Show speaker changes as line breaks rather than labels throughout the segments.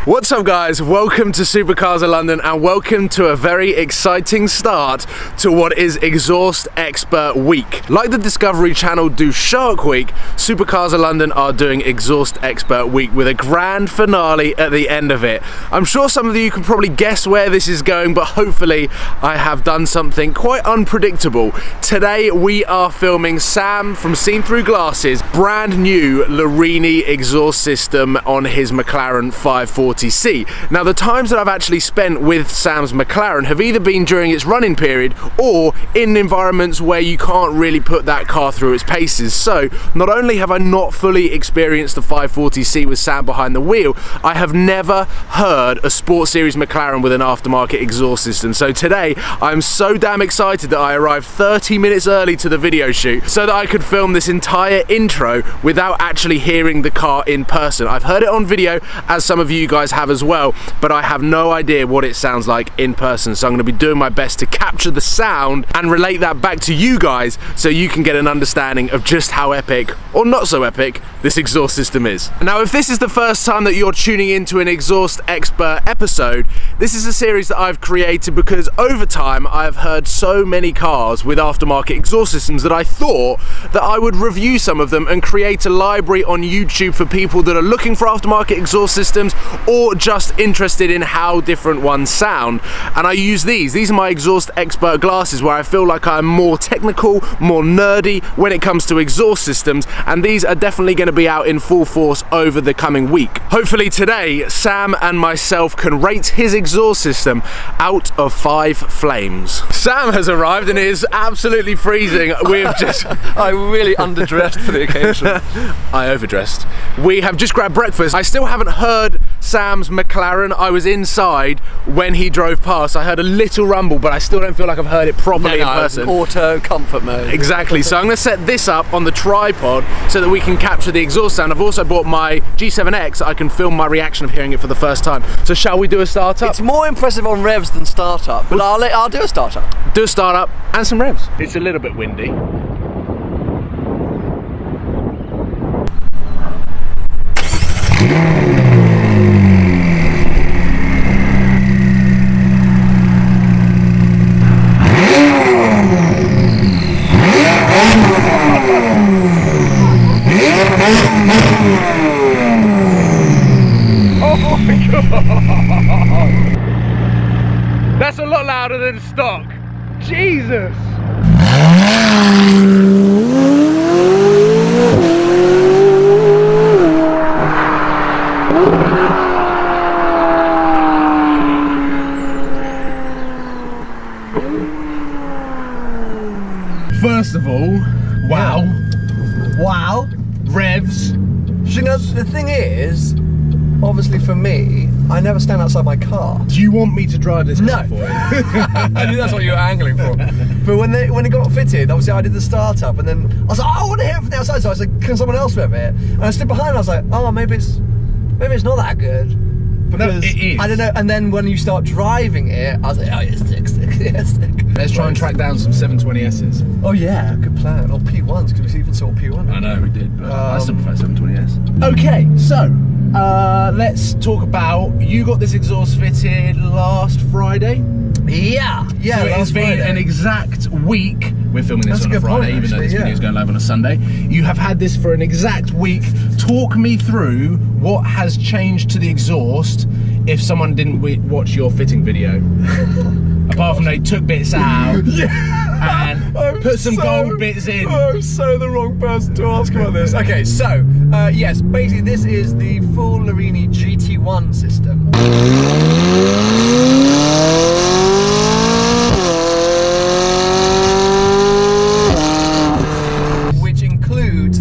What's up guys, welcome to Supercars of London and welcome to a very exciting start to what is Xhaust Expert Week. Like the Discovery Channel do Shark Week, Supercars of London are doing Xhaust Expert Week with a grand finale at the end of it. I'm sure some of you can probably guess where this is going, but hopefully I have done something quite unpredictable. Today we are filming Sam from SeenThroughGlass's brand new Larini exhaust system on his McLaren 540C. Now the times that I've actually spent with Sam's McLaren have either been during its running period or in environments where you can't really put that car through its paces. So not only have I not fully experienced the 540C with Sam behind the wheel, I have never heard a Sport Series McLaren with an aftermarket exhaust system. So today I'm so damn excited that I arrived 30 minutes early to the video shoot so that I could film this entire intro without actually hearing the car in person. I've heard it on video, as some of you guys have as well, but I have no idea what it sounds like in person, so I'm going to be doing my best to capture the sound and relate that back to you guys so you can get an understanding of just how epic, or not so epic, this exhaust system is. Now if this is the first time that you're tuning into an Xhaust Expert episode, this is a series that I've created because over time I've heard so many cars with aftermarket exhaust systems that I thought that I would review some of them and create a library on YouTube for people that are looking for aftermarket exhaust systems or just interested in how different ones sound. And I use these are my Xhaust Expert glasses where I feel like I'm more technical, more nerdy when it comes to exhaust systems, and these are definitely going to be out in full force over the coming week. Hopefully today Sam and myself can rate his exhaust system out of 5 flames. Sam has arrived and it is absolutely freezing. We've just
I really underdressed for the occasion.
I overdressed. We have just grabbed breakfast. I still haven't heard Sam's McLaren. I was inside when he drove past. I heard a little rumble, but I still don't feel like I've heard it properly in person.
Auto comfort mode.
Exactly. So I'm going to set this up on the tripod so that we can capture the exhaust sound. I've also bought my G7X so I can film my reaction of hearing it for the first time. So shall we do a startup?
It's more impressive on revs than startup, but I'll do a startup.
Do a startup and some revs. It's a little bit windy. Oh my god! That's a lot louder than stock. Jesus! First of all, wow.
Wow.
Revs.
You know, the thing is, obviously for me, I never stand outside my car.
Do you want me to drive this car
No.
for you?
I think that's what you were angling for. But when it got fitted, obviously I did the startup, and then I was like, oh, I want to hear it from the outside. So I was like, can someone else rev it? And I stood behind and I was like, oh, maybe it's not that good. Because
no, it is.
I don't know. And then when you start driving it, I was like, oh, it's sick.
Let's try and track down some 720Ss.
Oh yeah, good plan. Or P1s, because we even saw P1.
I know we did, but I still prefer 720S. Okay, so let's talk about, you got this exhaust fitted last Friday?
Yeah,
so it has been an exact week. We're filming this on a Friday, even though this video is going live on a Sunday. You have had this for an exact week. Talk me through what has changed to the exhaust if someone didn't watch your fitting video. Apart from they took bits out and put some gold bits in.
I'm so the wrong person to ask about this. Okay, so yes, basically this is the full Larini GT1 system.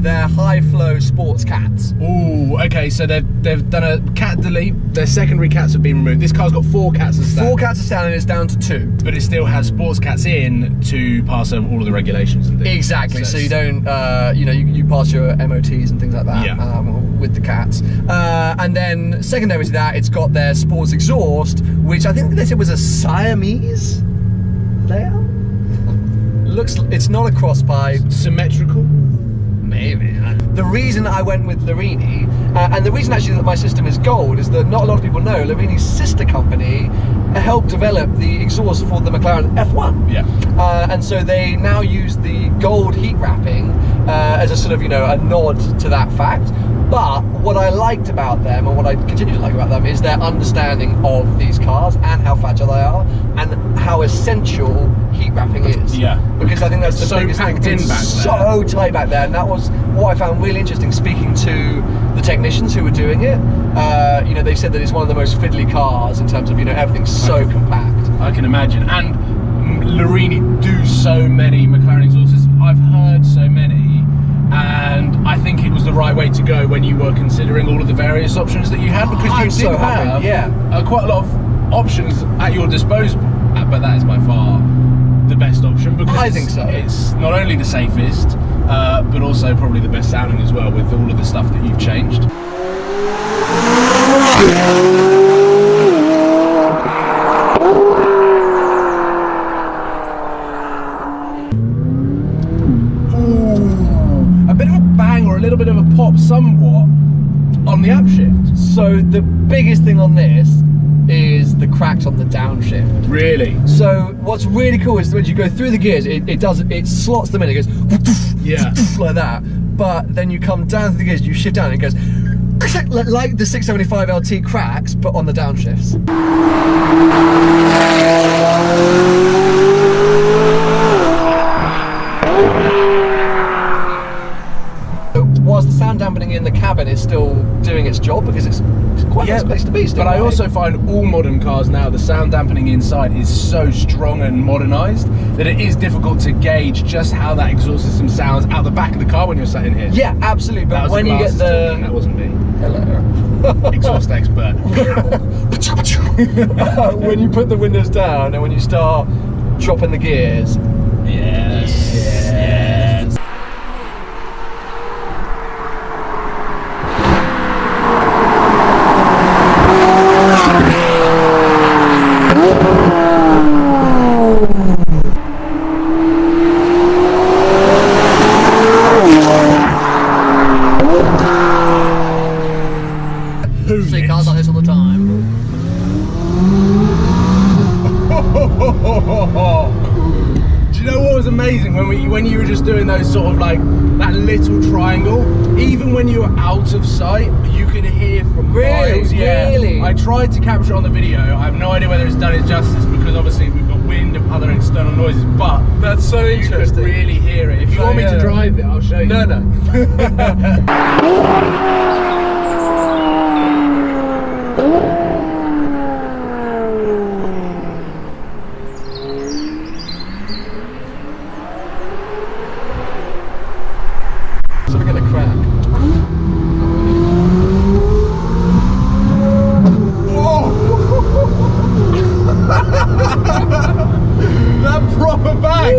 Their high flow sports cats.
Ooh, okay, so they've done a cat delete. Their secondary cats have been removed. This car's got 4 cats as standard.
4 cats as standard, it's down to 2.
But it still has sports cats in to pass over all of the regulations and things.
Exactly, so you don't, you know, you pass your MOTs and things like that with the cats. And then secondary to that, it's got their sports exhaust, which I think they said was a Siamese layout. It's not a cross pipe.
Symmetrical?
Maybe. The reason I went with Larini And the reason actually that my system is gold is that not a lot of people know Larini's sister company helped develop the exhaust for the McLaren F1.
Yeah.
And so they now use the gold heat wrapping as a sort of, you know, a nod to that fact. But what I liked about them, and what I continue to like about them, is their understanding of these cars and how fragile they are, and how essential heat wrapping is.
Yeah.
Because I think that's the
so
biggest thing.
packed in
It's
back
so tight back there, and that was what I found really interesting speaking to the technicians who were doing it. You know, they said that it's one of the most fiddly cars in terms of, you know, everything's so compact.
I can imagine. And Larini do so many McLaren exhausts. I've heard so many, and I think it was the right way to go when you were considering all of the various options that you had, because you did have quite a lot of options at your disposal. But that is by far the best option, because
I think so.
It's not only the safest, but also probably the best sounding as well, with all of the stuff that you've changed. Ooh, a bit of a bang or a little bit of a pop somewhat on the upshift.
So the biggest thing on this is the cracks on the downshift.
Really?
So what's really cool is when you go through the gears, it slots them in. It goes like that. But then you come down through the gears, you shift down, and it goes like the 675 LT cracks, but on the downshifts. Whilst the sound dampening in the cabin is still doing its job, because it's quite a nice place to be still.
But I also find all modern cars now, the sound dampening inside is so strong and modernised that it is difficult to gauge just how that exhaust system sounds out the back of the car when you're sat in here.
Yeah, absolutely. But when you get the...
That wasn't me.
Hello.
Exhaust expert.
When you put the windows down and when you start dropping the gears.
Yes. Yes.
See cars like this all the time.
Do you know what was amazing when you were just doing those sort of like that little triangle? Even when you were out of sight, you could hear from miles. Yeah.
Really?
I tried to capture it on the video. I have no idea whether it's done it justice, because obviously we've got wind and other external noises. But
That's so
you could
interesting.
really hear it. If you want me to drive it, I'll show you.
No. So we're gonna crack.
That proper bang!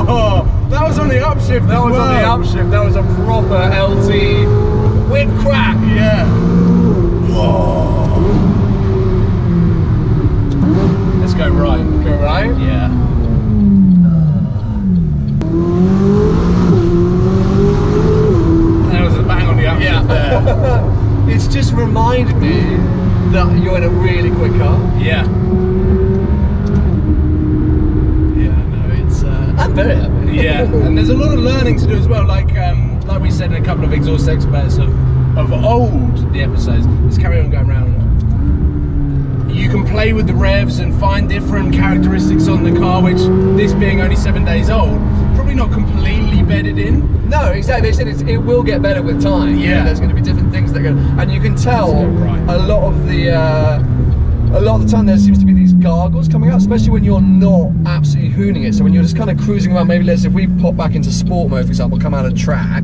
Oh, that was on the upshift.
That was on the upshift. That was a proper LT whip crack.
Yeah. Whoa. Let's go right.
Go right.
Yeah. That was a bang on the upshift there.
It's just reminded me that you're in a really quick car.
Yeah.
Yeah, no, it's. I'm very happy.
Yeah, and there's a lot of learning to do as well. Like we said in a couple of exhaust experts of old the episodes. Let's carry on going round. You can play with the revs and find different characteristics on the car, which this being only 7 days old, probably not completely bedded in.
No, exactly. They said it will get better with time.
Yeah.
You know, there's going to be different things that go, and you can tell a lot of the time there seems to be these gargles coming out, especially when you're not absolutely hooning it. So when you're just kind of cruising around, maybe if we pop back into sport mode, for example, come out of track,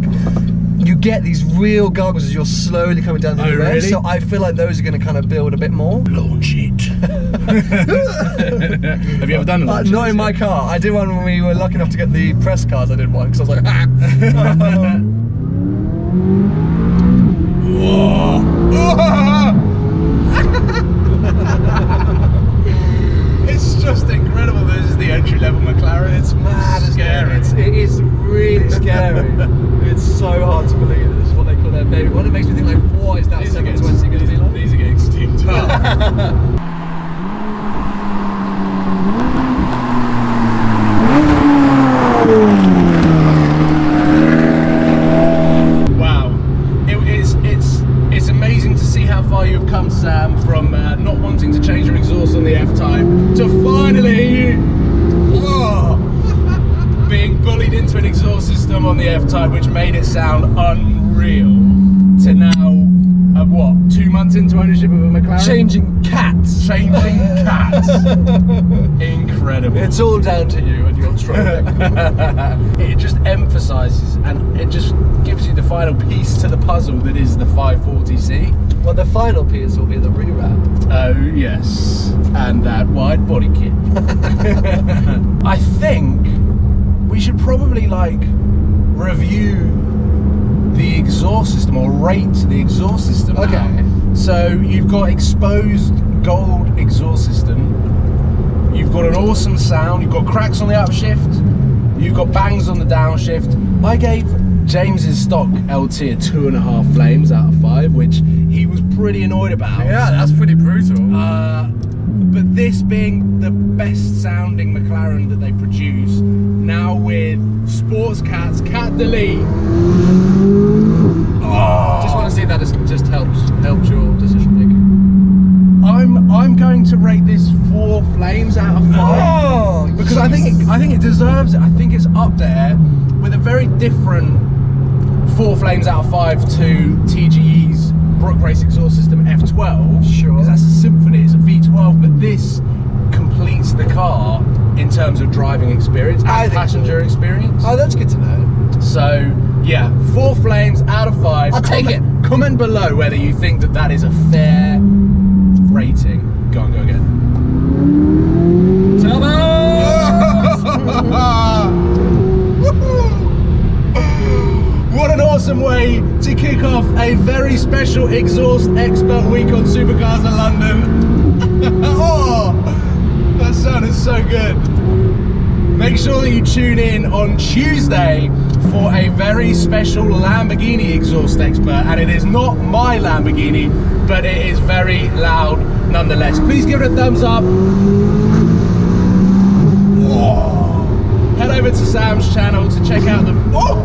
you get these real gargles as you're slowly coming down the rev.
Really?
So I feel like those are going to kind of build a bit more.
Launch it. Have you ever done a launch?
Not in my car. I did one when we were lucky enough to get the press cars. I did one because I was like, ah.
It's just incredible. This is the entry-level McLaren. It's mad.
Scary. It is really scary. It's
far you have come, Sam, from not wanting to change your exhaust on the F-Type to finally being bullied into an exhaust system on the F-Type, which made it sound unreal, to now, what, 2 months into ownership of a McLaren?
Changing cats.
Changing cats. Incredible.
It's all down to you and your trolling.
It just emphasises and it just gives you the final piece to the puzzle that is the 540C.
Well, the final piece will be the rewrap.
Oh yes, and that wide body kit. I think we should probably like review the exhaust system or rate the exhaust system.
Okay.
Now. So you've got exposed gold exhaust system. You've got an awesome sound. You've got cracks on the upshift. You've got bangs on the downshift. I gave James's stock LT a 2.5 flames out of 5, which he was pretty annoyed about.
Yeah, that's pretty brutal.
But this being the best sounding McLaren that they produce, now with sports cats, cat delete.
Just want to see that it just helps your decision making.
I'm going to rate this 4 flames out of 5 because I think it deserves it. I think it's up there with a very different 4 flames out of 5 to TGE's Brook Race exhaust system F12.
Sure.
Because that's a Symphony, it's a V12, but this completes the car in terms of driving experience and passenger experience.
Oh, that's good to know.
So yeah, 4 flames out of 5.
I'll take it.
Comment below whether you think that is a fair rating. Go on, go again. What an awesome way to kick off a very special exhaust expert week on Supercars of London. Oh, that sounded so good. Make sure that you tune in on Tuesday for a very special Lamborghini exhaust expert, and it is not my Lamborghini, but it is very loud nonetheless. Please give it a thumbs up. Whoa. Head over to Sam's channel to check out the... Oh!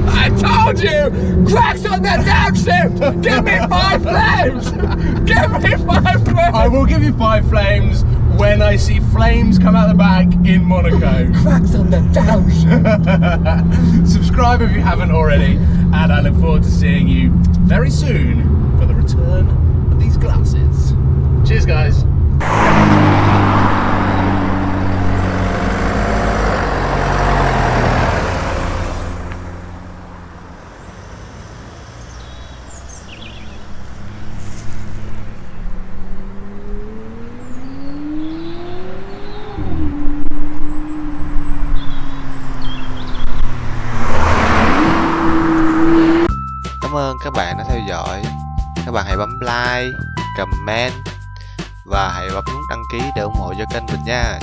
I told you! Cracks on that downshift! Give me 5 flames! Give me 5 flames!
I will give you 5 flames when I see flames come out the back in Monaco.
Cracks on the downshift!
Subscribe if you haven't already, and I look forward to seeing you very soon for the return of these glasses. Cheers, guys.
Cảm ơn các bạn đã theo dõi. Các bạn hãy bấm like, comment và hãy bấm nút đăng ký để ủng hộ cho kênh mình nha.